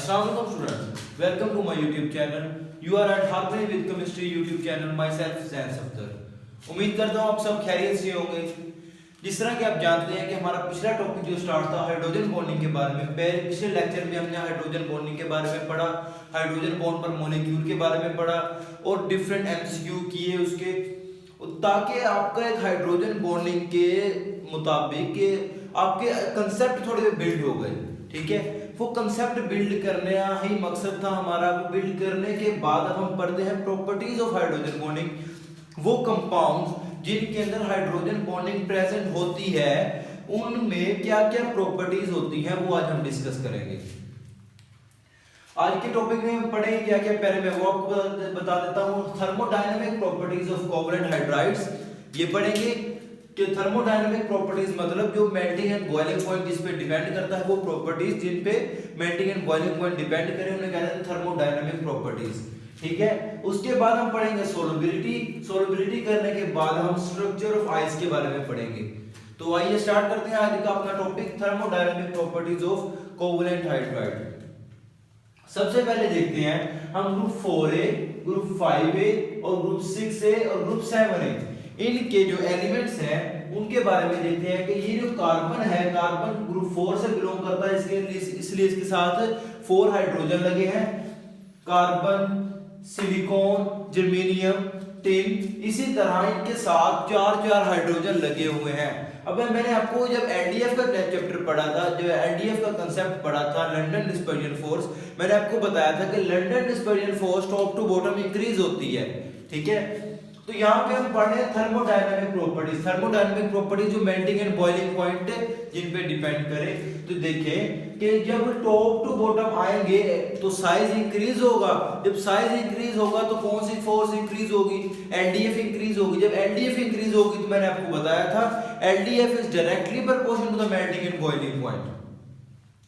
Assalamualaikum students, welcome to my YouTube channel. You are at Harmony with Chemistry YouTube channel. Myself Zain Safdar. उम्मीद करता हूँ आप सब खैरियत से होंगे। जिस तरह कि आप जानते हैं कि हमारा पिछला टॉपिक जो स्टार्ट था हाइड्रोजन बॉन्डिंग के बारे में, पिछले लेक्चर में हमने हाइड्रोजन बॉन्डिंग के बारे में पढ़ा, हाइड्रोजन बॉन्ड पर मॉलिक्यूल के बारे में पढ़ा और डिफरेंट एमसीक्यू किए उसके, ताकि आपका एक हाइड्रोजन बॉन्डिंग के मुताबिक आपके कंसेप्ट थोड़े बिल्ड हो गए। ठीक है, वो कंसेप्ट बिल्ड करने ही मकसद था हमारा। वो बिल्ड करने के बाद अब हम पढ़ते हैं प्रॉपर्टीज ऑफ हाइड्रोजन बॉन्डिंग। वो कंपाउंड्स जिनके अंदर हाइड्रोजन बॉन्डिंग प्रेजेंट होती है उनमें क्या क्या प्रॉपर्टीज होती हैं वो आज हम डिस्कस करेंगे। आज के टॉपिक में हम पढ़ेंगे क्या क्या, पहले मैं वो आपको बता देता हूँ। Thermodynamic properties of covalent hydrides ये पढ़ेंगे कि थर्मोडायनेमिक प्रॉपर्टीज मतलब जो मेल्टिंग एंड बॉइलिंग पॉइंट जिस पे डिपेंड करता है, वो प्रॉपर्टीज जिन पे melting and boiling point depend करें उन्हें कहते हैं थर्मोडायनेमिक प्रॉपर्टीज। ठीक है, उसके बाद हम पढ़ेंगे सोलबिलिटी करने के बाद हम स्ट्रक्चर ऑफ आइस के बारे में पढ़ेंगे। तो आइए स्टार्ट करते हैं आज का अपना topic, thermodynamic properties of covalent hydride. सबसे पहले देखते हैं हम ग्रुप 4A, ग्रुप 5A और ग्रुप 6A और ग्रुप 7A इनके जो एलिमेंट्स हैं उनके बारे में देखते हैं कि ये जो कार्बन है, कार्बन ग्रुप 4 से बिलोंग करता है, इसलिए इसके साथ 4 हाइड्रोजन लगे हैं। कार्बन, सिलिकॉन, जर्मेनियम, टिन, इसी तरह इनके साथ 4 हाइड्रोजन लगे हुए हैं। अब मैंने आपको जब एलडीएफ का चैप्टर पढ़ा था, जब एलडीएफ का कांसेप्ट पढ़ा था, लंदन डिस्पर्जन फोर्स, मैंने आपको बताया था कि London dispersion force top to bottom increase होती है। ठीक है, तो यहाँ पे हम पढ़ रहे हैं थर्मोडायनेमिक प्रॉपर्टीज। थर्मोडायनेमिक प्रॉपर्टीज जो मेल्टिंग एंड बॉइलिंग पॉइंट जिन पे डिपेंड करे। तो देखें कि जब टॉप टू बॉटम आएंगे तो साइज इंक्रीज होगा। जब साइज इंक्रीज होगा तो कौन सी फोर्स इंक्रीज होगी? एलडीएफ इंक्रीज होगी। जब एलडीएफ इंक्रीज होगी तो मैंने आपको बताया था LDF is directly proportional to the melting and boiling point.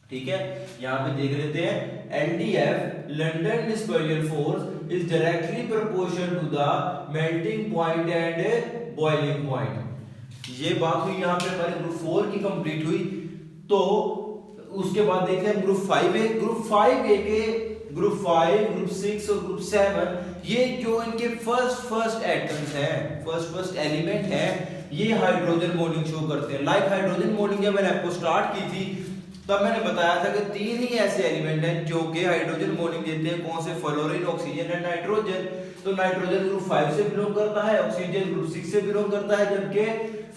ठीक है, यहाँ पे देख लेते हैं LDF London dispersion force is directly proportional to the melting point and boiling point. ये बात हुई यहाँ पे हमारे ग्रुप 4 की कंप्लीट हुई। तो उसके बाद देखते हैं ग्रुप 5A। ग्रुप 5A के ग्रुप 5, ग्रुप 6 और ग्रुप 7 ये जो इनके फर्स्ट एटम्स हैं, फर्स्ट एलिमेंट है, ये हाइड्रोजन बॉन्डिंग शो करते हैं। लाइक हाइड्रोजन बॉन्डिंग जब मैंने आपको स्टार्ट की थी तब मैंने बताया था कि 3 ही ऐसे एलिमेंट हैं जो कि हाइड्रोजन बॉन्डिंग देते हैं। कौन से? Fluorine, oxygen and nitrogen. तो नाइट्रोजन ग्रुप 5 से बिलोंग करता है, ऑक्सीजन ग्रुप 6 से बिलोंग करता है, जबकि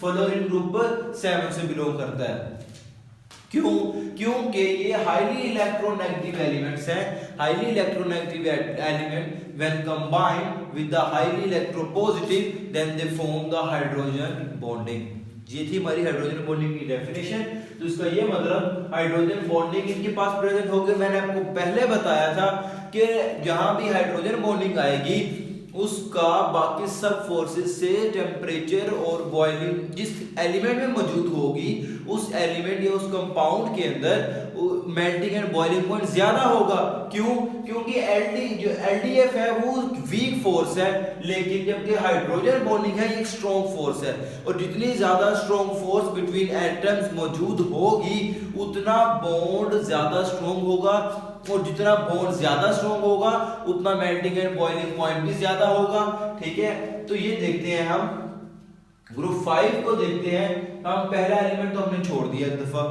फ्लोरीन ग्रुप 7 से बिलोंग करता है। क्यों? क्योंकि ये हाईली इलेक्ट्रोनेगेटिव एलिमेंट्स हैं। Highly electronegative element when combined with the highly electropositive then they form the hydrogen bonding. ये थी हमारी हाइड्रोजन बॉन्डिंग की डेफिनेशन। तो इसका ये मतलब हाइड्रोजन बॉन्डिंग इनके पास प्रेजेंट होगी। मैंने आपको पहले बताया था कि जहां भी हाइड्रोजन बॉन्डिंग आएगी उसका बाकी सब फोर्सेस से टेम्परेचर और बॉइलिंग जिस एलिमेंट में मौजूद होगी उस एलिमेंट या उस कंपाउंड के अंदर मेल्टिंग एंड बॉइलिंग पॉइंट ज्यादा होगा। क्यों? क्योंकि एलडीएफ है वो वीक फोर्स है, लेकिन जबकि हाइड्रोजन बॉन्डिंग है ये स्ट्रॉन्ग फोर्स है। और जितनी ज्यादा स्ट्रॉन्ग फोर्स बिटवीन एटम्स मौजूद होगी उतना बॉन्ड ज्यादा स्ट्रॉन्ग होगा, और जितना बॉन्ड ज्यादा स्ट्रॉन्ग होगा उतना मेल्टिंग एंड बॉइलिंग पॉइंट भी ज्यादा होगा। ठीक है, तो ये देखते हैं हम ग्रुप 5 को देखते हैं। हम पहला एलिमेंट तो हमने छोड़ दिया एक दफा।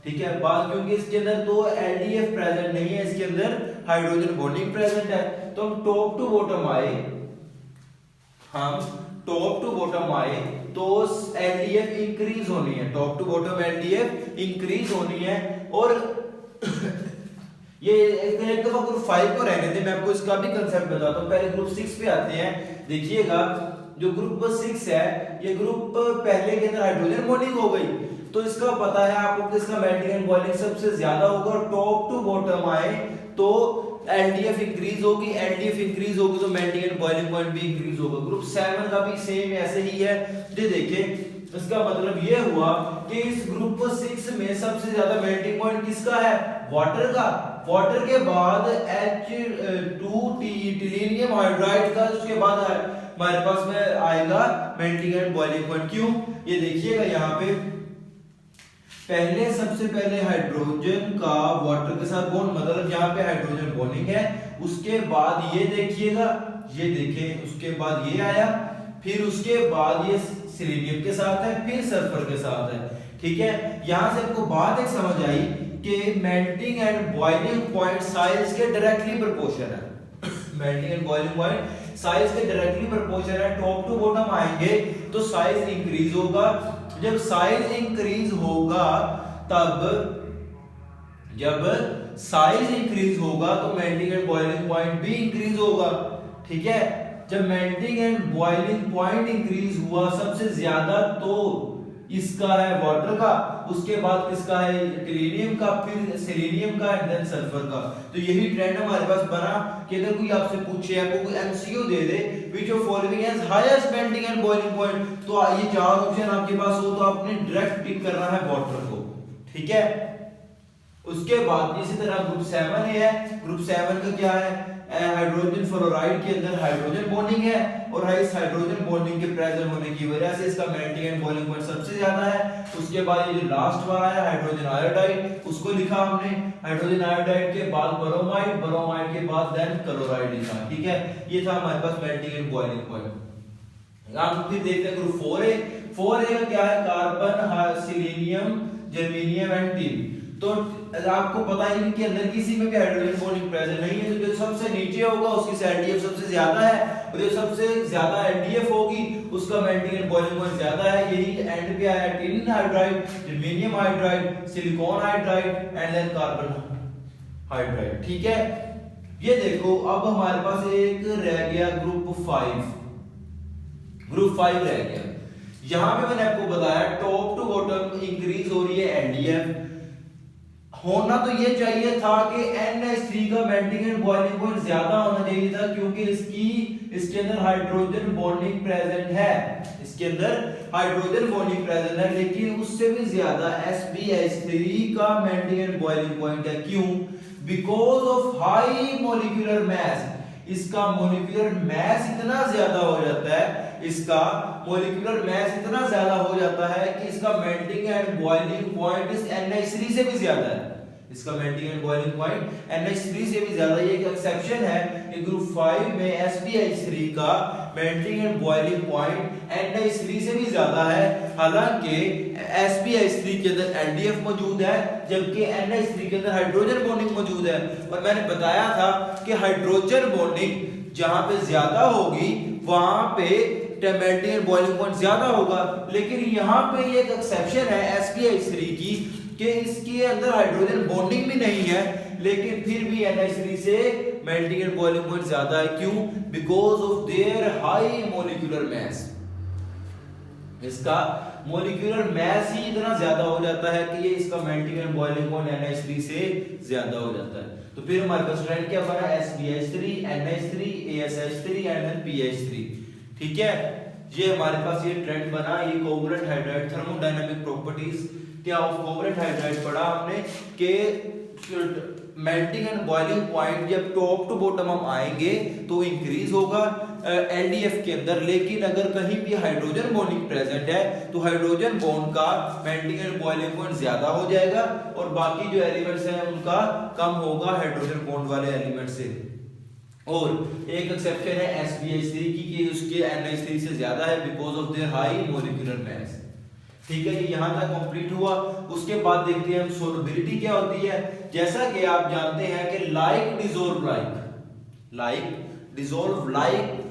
ठीक है, बात क्योंकि इसके अंदर तो एलडीएफ प्रेजेंट नहीं है, इसके अंदर हाइड्रोजन बॉन्डिंग प्रेजेंट है। तो हम टॉप टू बॉटम आए तो एलडीएफ इंक्रीज होनी है, top to bottom LDF increase होनी है। और ये एक दफा ग्रुप 5 को रहने दे, मैं आपको इसका भी कंसेप्ट बताता हूं। पहले ग्रुप 6 पे आते हैं। देखिएगा जो ग्रुप 6 है ये ग्रुप पहले के अंदर हाइड्रोजन बॉन्डिंग हो गई, तो इसका पता है आपको कि इसका मेल्टिंग एंड बॉइलिंग सबसे ज्यादा होगा। और टॉप टू बॉटम आए तो एलडीएफ इंक्रीज होगी, एलडीएफ इंक्रीज होगी तो मेल्टिंग एंड बॉइलिंग पॉइंट भी इंक्रीज होगा। ग्रुप 7 का भी सेम ऐसे ही है। ये देखें, इसका मतलब ये हुआ कि इस ग्रुप 6 में सबसे ज्यादा मेल्टिंग पॉइंट किसका है? वाटर का। वाटर के बाद H2 टिलेनियम हाइड्राइड का, उसके बाद हमारे पास में आएगा मेल्टिंग एंड बॉइलिंग पॉइंट। क्यों? ये देखिएगा यहाँ पे पहले सबसे पहले हाइड्रोजन का वाटर के साथ बॉन्ड, मतलब जहां पे हाइड्रोजन बॉन्डिंग है, उसके बाद ये देखिएगा, ये देखें, उसके बाद ये आया, फिर उसके बाद ये सिलीनियम के साथ है, फिर सल्फर के साथ है। ठीक है, यहां से आपको बात एक समझ आई कि melting and boiling point size के डायरेक्टली प्रोपोर्शनल है। Melting and boiling point size के डायरेक्टली प्रोपोर्शनल है। टॉप टू बॉटम आएंगे तो साइज इंक्रीज होगा। जब साइज इंक्रीज होगा तब जब साइज इंक्रीज होगा तो मेल्टिंग एंड बॉइलिंग पॉइंट भी इंक्रीज होगा। ठीक है, जब melting and boiling point increase हुआ सबसे ज्यादा तो इसका है वाटर का, उसके बाद किसका है टेलिनियम का, फिर सेलेनियम का एंड देन सल्फर का। तो यही ट्रेंड हमारे पास बना कि अगर कोई आपसे पूछे, आपको कोई MCQ they they which of following has highest melting and boiling point, तो ये चार ऑप्शन आपके पास हो तो आपने डायरेक्ट टिक करना है वाटर को। ठीक है, उसके बाद इसी तरह ग्रुप 7 है। ग्रुप 7 का क्या है, हाइड्रोजन फ्लोराइड के अंदर हाइड्रोजन बॉन्डिंग है और इस हाइड्रोजन बॉन्डिंग के प्रेजेंट होने की वजह से इसका मेल्टिंग एंड बॉइलिंग पॉइंट सबसे ज्यादा है। उसके बाद ये जो लास्ट वाला है हाइड्रोजन आयोडाइड, उसको लिखा हमने। हाइड्रोजन आयोडाइड के बाद ब्रोमाइड, ब्रोमाइड के बाद देन क्लोराइड लिखा। ठीक है, ये था हमारे पास मेल्टिंग एंड बॉइलिंग पॉइंट। आप फिर देखते हैं ग्रुप 4A। 4A का क्या है, carbon, selenium, germanium and tin. तो आपको पता है इनके अंदर किसी में भी हाइड्रोजन बॉन्डिंग प्रेजेंट नहीं है, तो जो सबसे नीचे होगा उसकी एलडीएफ सबसे ज्यादा है और जो सबसे ज्यादा एलडीएफ होगी उसका मेल्टिंग एंड बॉइलिंग पॉइंट ज्यादा है। यही एंड पे आया tin hydride, germanium hydride, silicon hydride and then carbon hydride. ठीक है, ये देखो अब हमारे पास एक रह गया ग्रुप 5। ग्रुप 5 रह गया। यहां पे मैंने आपको बताया टॉप टू बॉटम इंक्रीज हो रही है एलडीएफ। होना तो ये चाहिए था कि NH3 का मेल्टिंग एंड बॉइलिंग पॉइंट ज्यादा होना चाहिए था, क्योंकि इसके अंदर हाइड्रोजन बॉन्डिंग प्रेजेंट है, इसके अंदर हाइड्रोजन बॉन्डिंग प्रेजेंट है, लेकिन उससे भी ज्यादा SbH3 का मेल्टिंग एंड बॉइलिंग पॉइंट है। क्यों? Because of high molecular mass. इसका मॉलिक्यूलर मैस इतना ज्यादा हो जाता है, इसका मॉलिक्यूलर मैस इतना ज्यादा हो जाता है कि इसका मेल्टिंग एंड बॉइलिंग पॉइंट इस NH3 से भी ज्यादा है। इसका melting and boiling point NH3 से भी ज्यादा। ये एक एक्सेप्शन है कि ग्रुप 5 में SbH3 का melting and boiling point NH3 से भी ज्यादा है। हालांकि SbH3 के अंदर LDF मौजूद है जबकि NH3 के अंदर हाइड्रोजन बॉन्डिंग मौजूद है। और मैंने बताया था कि हाइड्रोजन बॉन्डिंग जहां पे ज्यादा होगी वहां पे मेल्टिंग एंड बॉइलिंग पॉइंट ज्यादा होगा। लेकिन यहाँ पे ये एक एक्सेप्शन है SbH3 की कि इसके अंदर हाइड्रोजन बॉन्डिंग भी नहीं है, लेकिन फिर भी NH3 से मेल्टिंग एंड बॉइलिंग पॉइंट ज्यादा है। क्यों? Because of their high molecular mass. इसका मॉलिक्यूलर मैस ही इतना ज्यादा हो जाता है कि ये इसका melting and boiling point NH3 से ज्यादा हो जाता है। तो फिर हमारे पास ट्रेंड क्या बना, SbH3, NH3, ASH3 and then PH3। ठीक है, ये हमारे पास ये ट्रेंड बना। ये कोवलेंट हाइड्राइड थर्मोडायनामिक प्रॉपर्टीज क्या ऑफ कोवलेंट हाइड्राइड पढ़ा हमने कि मेल्टिंग एंड बॉइलिंग पॉइंट जब टॉप टू बॉटम हम आएंगे तो इंक्रीज होगा एलडीएफ के अंदर। लेकिन अगर कहीं भी हाइड्रोजन बॉन्डिंग प्रेजेंट है तो हाइड्रोजन बॉन्ड का मेल्टिंग एंड बॉइलिंग पॉइंट ज्यादा हो जाएगा और बाकी जो एलिमेंट्स हैं उनका कम होगा हाइड्रोजन बॉन्ड वाले एलिमेंट से। और एक एक्सेप्शन है SbH3 की कि उसके NH3 से ज्यादा है because of their high molecular mass. ठीक है, ये यहां तक कंप्लीट हुआ। उसके बाद देखते हैं हम सोलबिलिटी क्या होती है। जैसा कि आप जानते हैं कि लाइक डिसॉल्व लाइक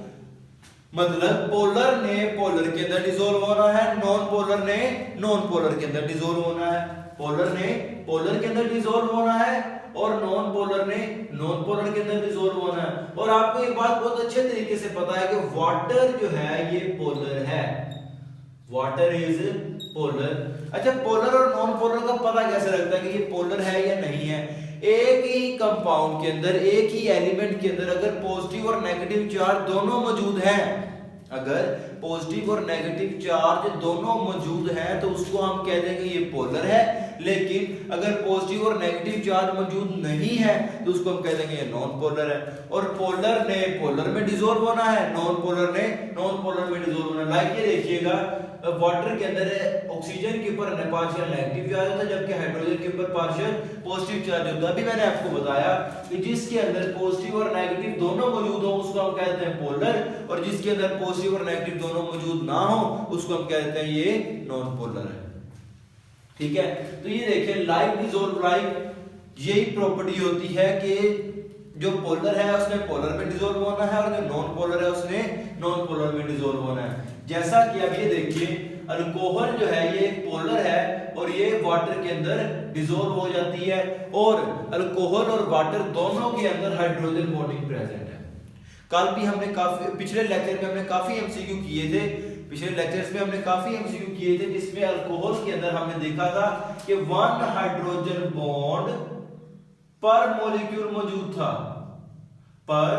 मतलब पोलर ने पोलर के अंदर डिसॉल्व होना है, नॉन पोलर ने नॉन पोलर के अंदर डिसॉल्व होना है। पोलर ने पोलर के अंदर डिसॉल्व होना है और नॉन पोलर ने नॉन पोलर के अंदर डिसॉल्व होना है। और आपको एक बात बहुत अच्छे तरीके से पता है कि वाटर जो है ये पोलर है, वाटर इज पोलर। अच्छा, पोलर और नॉन पोलर का पता कैसे लगता है कि ये पोलर है या नहीं है? एक ही कंपाउंड के अंदर, एक ही एलिमेंट के अंदर अगर पॉजिटिव और नेगेटिव चार्ज दोनों मौजूद हैं, अगर पॉजिटिव और नेगेटिव चार्ज दोनों मौजूद हैं तो उसको हम कह देंगे ये पोलर है। लेकिन अगर पॉजिटिव और नेगेटिव चार्ज मौजूद नहीं है तो उसको हम कह देंगे ये नॉन पोलर है। और पोलर ने पोलर में डिसॉल्व होना है, नॉन पोलर ने नॉन पोलर में डिसॉल्व होना है। लाइक ये देखिएगा, वाटर के अंदर ऑक्सीजन के ऊपर पार्शियल नेगेटिव चार्ज होता है, जबकि हाइड्रोजन के ऊपर पार्शियल पॉजिटिव चार्ज होता है। अभी मैंने आपको बताया कि जिसके अंदर पॉजिटिव और नेगेटिव दोनों मौजूद हो उसको हम कहते हैं पोलर, और जिसके अंदर पॉजिटिव और नेगेटिव दोनों मौजूद ना हो उसको हम कहते हैं ये नॉन पोलर है। ठीक है, तो ये देखिए लाइक डिसॉल्व लाइक, यही प्रॉपर्टी होती है कि जो पोलर है उसने पोलर में डिसॉल्व होना है और जो नॉन पोलर है उसने नॉन पोलर में डिसॉल्व होना है। जैसा कि अब ये देखिए अल्कोहल जो है ये पोलर है और ये वाटर के अंदर डिसॉल्व हो जाती है, और अल्कोहल और वाटर दोनों के अंदर हाइड्रोजन बॉन्डिंग प्रेजेंट है। कल भी हमने काफी पिछले लेक्चर में हमने काफी एमसीक्यू किए थे, पिछले लेक्चर्स में हमने काफी एमसीक्यू किए थे जिसमें अल्कोहल के अंदर हमने देखा था कि 1 हाइड्रोजन बॉन्ड पर मॉलिक्यूल मौजूद था, पर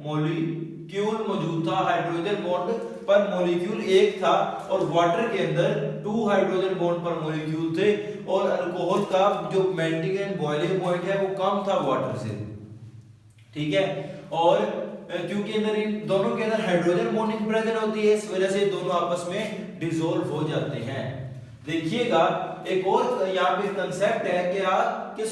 मॉलिक्यूल मौजूद था, हाइड्रोजन बॉन्ड पर मॉलिक्यूल एक था, और वाटर के अंदर 2 हाइड्रोजन बॉन्ड पर मॉलिक्यूल थे, और अल्कोहल का जो मेल्टिंग एंड बॉइलिंग पॉइंट है वो कम था वाटर से। ठीक है, और क्योंकि अंदर इन दोनों के अंदर हाइड्रोजन बॉन्डिंग प्रेजेंट होती है, इस वजह से दोनों आपस में डिसॉल्व हो जाते हैं। देखिएगा एक और यहाँ पे कंसेप्ट है कि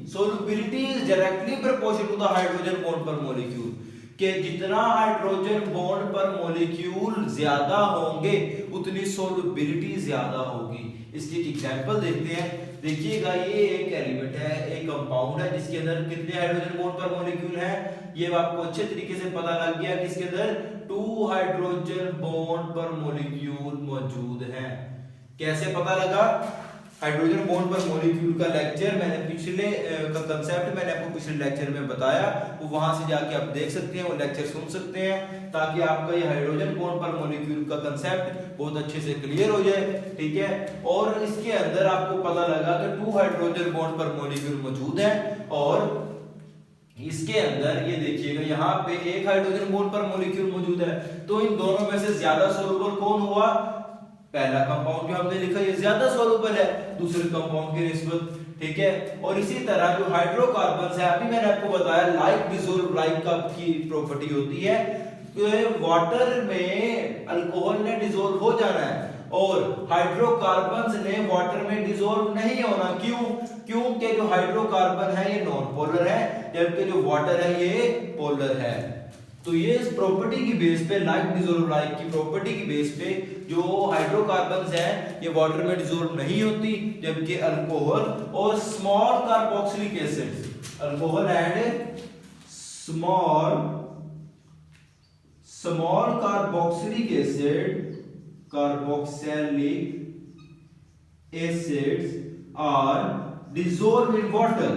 solubility is directly proportional to the hydrogen bond per molecule, कि जितना हाइड्रोजन बॉन्ड पर मॉलिक्यूल ज्यादा होंगे उतनी सोलबिलिटी ज्यादा होगी। इसकी एक एग्जांपल देखते हैं। देखिएगा ये एक एलिमेंट है, एक कंपाउंड है जिसके अंदर कितने हाइड्रोजन बॉन्ड पर मॉलिक्यूल है, ये आपको अच्छे तरीके से पता लग गया कि इसके अंदर 2 हाइड्रोजन बॉन्ड पर मॉलिक्यूल मौजूद हैं। कैसे पता लगा? हाइड्रोजन बॉन्ड पर मॉलिक्यूल का लेक्चर मैंने पिछले का कंसेप्ट मैंने आपको पिछले लेक्चर में बताया, वो वहां से जाके आप देख सकते हैं, वो लेक्चर सुन सकते हैं, ताकि आपका ये हाइड्रोजन बॉन्ड पर मॉलिक्यूल का कंसेप्ट बहुत अच्छे से क्लियर हो जाए। ठीक है, और इसके अंदर आपको पता लगा कि 2 हाइड्रोजन बॉन्ड पर मॉलिक्यूल मौजूद है, और इसके अंदर ये देखिएगा यहाँ पे एक हाइड्रोजन बॉन्ड पर मॉलिक्यूल मौजूद है, तो इन दोनों में से ज्यादा सोलुबल कौन हुआ? पहला कंपाउंड जो हमने लिखा ये ज्यादा सोलुबल है दूसरे कंपाउंड की निस्बत। ठीक है, और इसी तरह जो हाइड्रोकार्बन्स है, अभी मैंने आपको बताया लाइक डिसॉल्व लाइक का की प्रॉपर्टी होती है कि वाटर में अल्कोहल ने डिसॉल्व हो जाना है और हाइड्रोकार्बन्स ने वाटर में डिसॉल्व नहीं होना। क्यों? क्योंकि जो हाइड्रोकार्बन है ये नॉन पोलर है, जबकि जो वाटर है ये पोलर है। तो ये इस प्रॉपर्टी की बेस पे लाइक डिसॉल्व लाइक की प्रॉपर्टी की बेस पे जो हाइड्रोकार्बन्स हैं ये वाटर में डिसॉल्व नहीं होती, जबकि अल्कोहल और small carboxylic acids, alcohol and small carboxylic acids are dissolved in water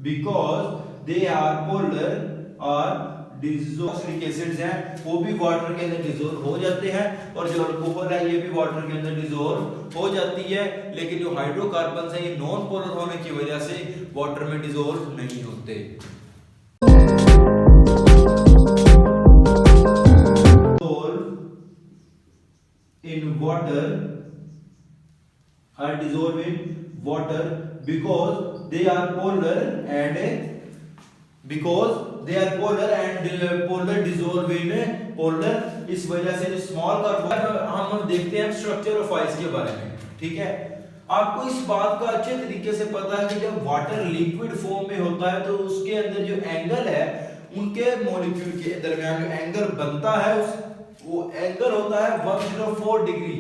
because they are polar और डिसॉक्सिलिक एसिड्स हैं वो भी वाटर के अंदर डिसॉल्व हो जाते हैं, और जो अल्कोहल है ये भी वाटर के अंदर डिसॉल्व हो जाती है, लेकिन जो हाइड्रोकार्बन्स हैं ये नॉन पोलर होने की वजह से वाटर में डिसॉल्व नहीं होते। In water are dissolved in water because they are polar and polar dissolve in polar। इस वजह से जो स्मॉल कार्बन हम देखते हैं स्ट्रक्चर ऑफ आइस के बारे में। ठीक है, आपको इस बात का अच्छे तरीके से पता है कि जब वाटर लिक्विड फॉर्म में होता है तो उसके अंदर जो एंगल है उनके मॉलिक्यूल के दरमियान जो एंगल बनता है वो एंगल होता है 104 डिग्री।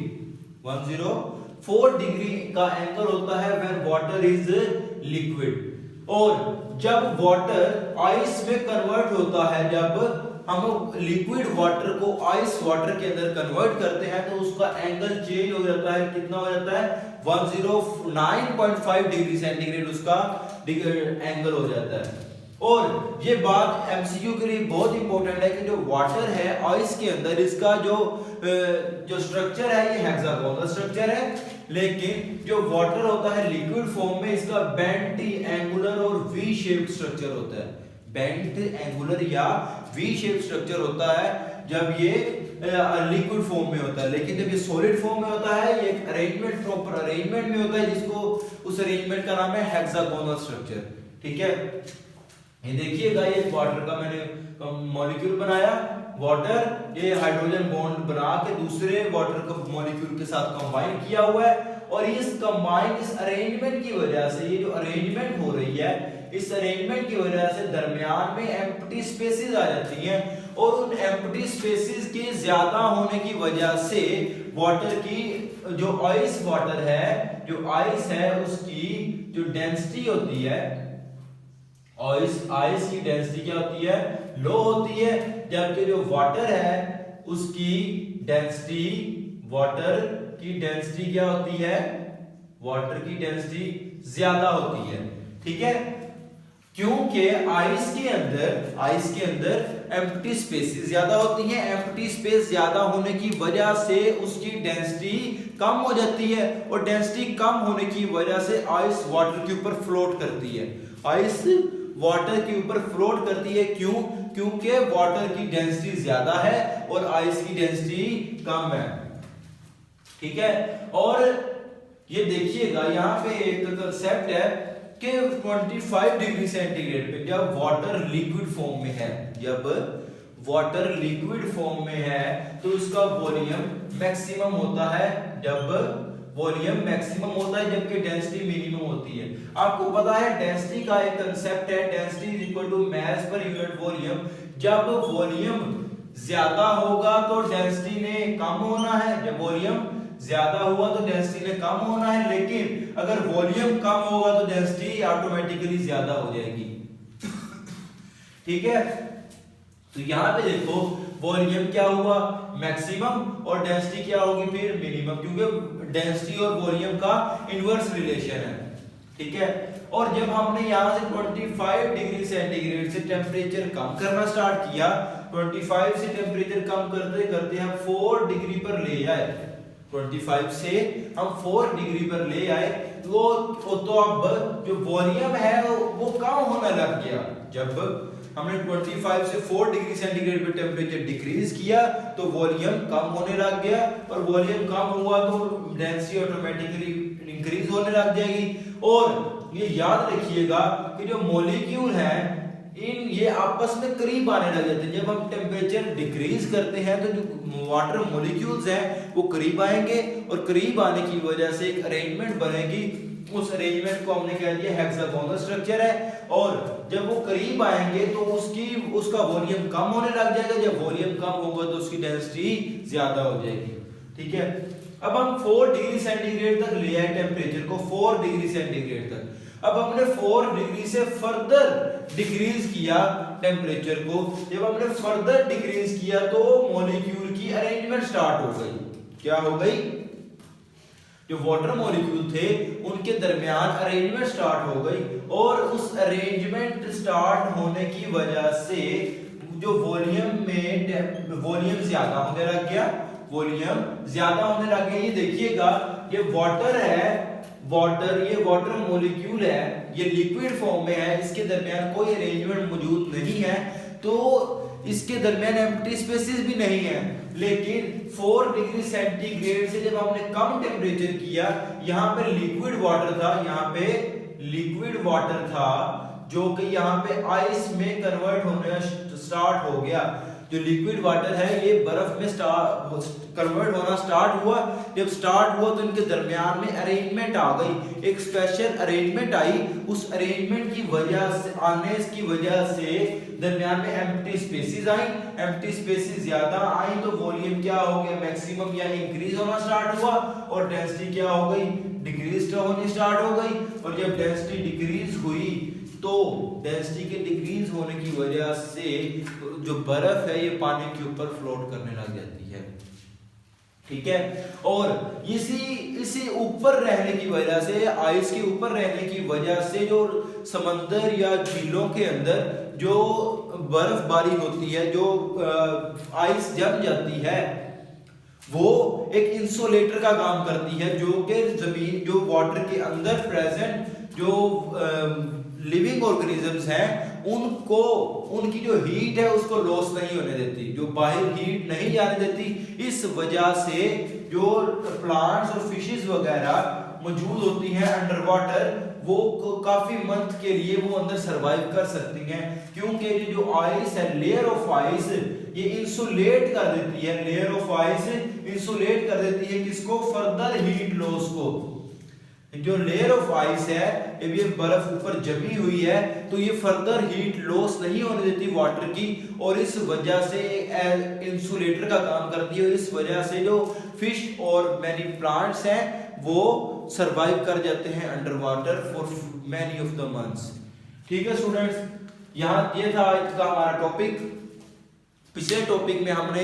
104 डिग्री का एंगल होता है व्हेन वाटर इज लिक्विड। और जब वाटर आइस में कन्वर्ट होता है, जब हम लिक्विड वाटर को आइस वाटर के अंदर कन्वर्ट करते हैं तो उसका एंगल चेंज हो जाता है। कितना हो जाता है? 109.5 डिग्री सेंटीग्रेड उसका एंगल हो जाता है। और ये बात एमसीक्यू के लिए बहुत इंपॉर्टेंट है कि जो वाटर है आइस के अंदर इसका जो स्ट्रक्चर है ये हेक्सागोनल स्ट्रक्चर है, लेकिन जो वाटर होता है लिक्विड फॉर्म में इसका बेंट एंगुलर और वी शेप्ड स्ट्रक्चर होता है। बेंट एंगुलर या वी शेप्ड स्ट्रक्चर होता है जब ये लिक्विड फॉर्म में होता है, लेकिन जब ये सॉलिड फॉर्म में होता है ये एक अरेंजमेंट, प्रॉपर अरेंजमेंट में होता है, जिसको उस अरेंजमेंट का नाम है हेक्सागोनल स्ट्रक्चर। ठीक है, ये देखिएगा ये वाटर का मैंने मॉलिक्यूल बनाया, वाटर ये हाइड्रोजन बॉन्ड बना के दूसरे वाटर का मॉलिक्यूल के साथ कंबाइन किया हुआ है, और इस अरेंजमेंट की वजह से, ये जो अरेंजमेंट हो रही है, इस अरेंजमेंट की वजह से दरमियान में एम्प्टी स्पेसेस आ जाती हैं, और उन एम्प्टी स्पेसेस के ज्यादा होने की वजह से वाटर की जो आइस वाटर है, जो आइस है उसकी जो डेंसिटी होती है, आइस की डेंसिटी क्या होती है, लो होती है, जबकि जो वाटर है उसकी डेंसिटी, वाटर की डेंसिटी क्या होती है, वाटर की डेंसिटी ज्यादा होती है। ठीक है, क्योंकि आइस के अंदर एम्प्टी स्पेसेस ज्यादा होती हैं, एम्प्टी स्पेस ज्यादा होने की वजह से उसकी डेंसिटी कम हो जाती है, और डेंसिटी कम होने की वजह से आइस वाटर के ऊपर फ्लोट करती है, आइस वाटर के ऊपर फ्लोट करती है। क्यों? क्योंकि वाटर की डेंसिटी ज्यादा है और आइस की डेंसिटी कम है। ठीक है, और ये देखिएगा यहाँ पे एक कंसेप्ट है कि 25 डिग्री सेंटीग्रेड पे जब वाटर लिक्विड फॉर्म में है, जब वाटर लिक्विड फॉर्म में है तो उसका वॉल्यूम मैक्सिमम होता है, जब वॉल्यूम मैक्सिमम होता है जबकि डेंसिटी मिनिमम होती है। आपको पता है डेंसिटी का एक कंसेप्ट है, density is equal to mass per unit volume. जब वॉल्यूम ज्यादा होगा तो डेंसिटी ने कम होना है, जब वॉल्यूम ज्यादा हुआ तो डेंसिटी ने कम होना है, लेकिन अगर वॉल्यूम कम होगा तो डेंसिटी ऑटोमेटिकली ज्यादा हो जाएगी। ठीक है, तो यहां पे देखो वॉल्यूम क्या हुआ, मैक्सिमम, और डेंसिटी क्या होगी फिर मिनिमम, क्योंकि डेंसिटी और वॉल्यूम का इनवर्स रिलेशन है। ठीक है, और जब हमने यहां से 25 डिग्री सेंटीग्रेड से टेम्परेचर कम करना स्टार्ट किया, 25 से टेम्परेचर कम करते करते हम 4 डिग्री पर ले आए, 25 से हम 4 डिग्री पर ले आए, तो अब जो वॉल्यूम है वो कम होने लग गया। जब हमने 25 से 4 डिग्री सेंटीग्रेड पे टेम्परेचर डिक्रीज किया तो वॉल्यूम कम होने लग गया, और वॉल्यूम कम हुआ तो डेंसिटी ऑटोमेटिकली इंक्रीज होने लग जाएगी। और ये याद रखिएगा कि जो मॉलिक्यूल हैं ये आपस में करीब आने लग जाते हैं। जब हम टेम्परेचर डिक्रीज करते हैं तो जो वाटर मॉलिक्यूल्स हैं वो करीब आएंगे, और करीब आने की वजह से एक अरेंजमेंट बनेगी, उस अरेंजमेंट को हमने कह दिया हेक्सागोनल स्ट्रक्चर है। और जब वो करीब आएंगे तो उसका वॉल्यूम कम होने लग जाएगा, जब वॉल्यूम कम होगा तो उसकी डेंसिटी ज्यादा हो जाएगी। ठीक है, अब हम 4 डिग्री सेंटीग्रेड तक ले आए टेम्परेचर को, 4 डिग्री सेंटीग्रेड तक। अब हमने 4 डिग्री से फर्दर डिक्रीज किया टेम्परेचर को, जब हमने फर्दर डिक्रीज किया तो मॉलिक्यूल की अरेंजमेंट स्टार्ट हो गई। क्या हो गई? जो वाटर मॉलिक्यूल थे उनके दरमियान अरेंजमेंट स्टार्ट हो गई, और उस अरेंजमेंट स्टार्ट होने की वजह से जो वॉल्यूम ज्यादा होने लग गया, वॉल्यूम ज्यादा होने लग गया। ये देखिएगा ये वाटर है, ये वाटर मॉलिक्यूल है, ये लिक्विड फॉर्म में है, इसके दरमियान कोई अरेंजमेंट मौजूद नहीं है, तो इसके दरमियान एम्प्टी स्पेसेस भी नहीं है। लेकिन 4 डिग्री सेंटीग्रेड से जब हमने कम टेम्परेचर किया, यहाँ पे लिक्विड वाटर था जो कि यहाँ पे आइस में कन्वर्ट होने स्टार्ट हो गया। जो लिक्विड वाटर है ये बर्फ में कन्वर्ट होना स्टार्ट हुआ। जब स्टार्ट हुआ तो इनके दरमियान में अरेंजमेंट आ गई, एक स्पेशल अरेंजमेंट आई। उस अरेंजमेंट की वजह से दरमियान में एम्प्टी स्पेसेस आई, एम्प्टी स्पेसेस ज्यादा आई तो वॉल्यूम क्या हो गया, मैक्सिमम या इंक्रीज होना स्टार्ट हुआ, और डेंसिटी क्या हो गई, डिक्रीज होनी स्टार्ट हो गई। और जब डेंसिटी डिक्रीज हुई तो डेंसिटी के डिक्रीज होने की वजह से जो बर्फ है ये पानी के ऊपर फ्लोट करने लग जाती है। ठीक है, और इसी ऊपर रहने की वजह से, आइस के ऊपर रहने की वजह से जो समंदर या झीलों के अंदर जो बर्फबारी होती है, जो आइस जम जाती है, वो एक इंसुलेटर का काम करती है, जो कि जमीन, जो वाटर के अंदर प्रेजेंट जो लिविंग ऑर्गेनिजम्स हैं उनको उनकी जो हीट है उसको लॉस नहीं होने देती, जो बाहर हीट नहीं जाने देती। इस वजह से जो प्लांट्स और फिशेस वगैरह मौजूद होती हैं अंडर वाटर, वो काफी मंथ के लिए वो अंदर सरवाइव कर सकती हैं, क्योंकि ये जो आइस है, लेयर ऑफ आइस, ये इंसुलेट कर देती है, लेयर ऑफ आइस इंसुलेट कर देती है किसको, फर्दर हीट लॉस को। जो लेयर ऑफ आइस है, जब ये बर्फ ऊपर जमी हुई है तो ये फर्दर हीट लॉस नहीं होने देती वाटर की, और इस वजह से इंसुलेटर का काम करती है, और इस वजह से जो फिश और मैनी प्लांट्स हैं वो सरवाइव कर जाते हैं under water for many of the months. ठीक है स्टूडेंट्स, यहाँ ये था आज का हमारा टॉपिक। पिछले टॉपिक में हमने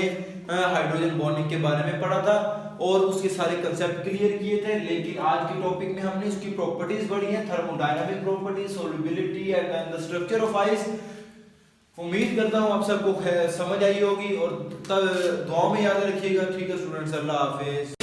हाइड्रोजन बॉन्डिंग के बारे में पढ़ा था और उसके सारे कंसेप्ट क्लियर किए थे, लेकिन आज के टॉपिक में हमने उसकी प्रॉपर्टीज पढ़ी हैं, thermodynamic properties, solubility and the structure of ice. उम्मीद करता हूँ आप सबको समझ आई होगी, और तब दुआ में याद रखिएगा। ठीक है स्टूडेंट्स, अल्लाह हाफिज।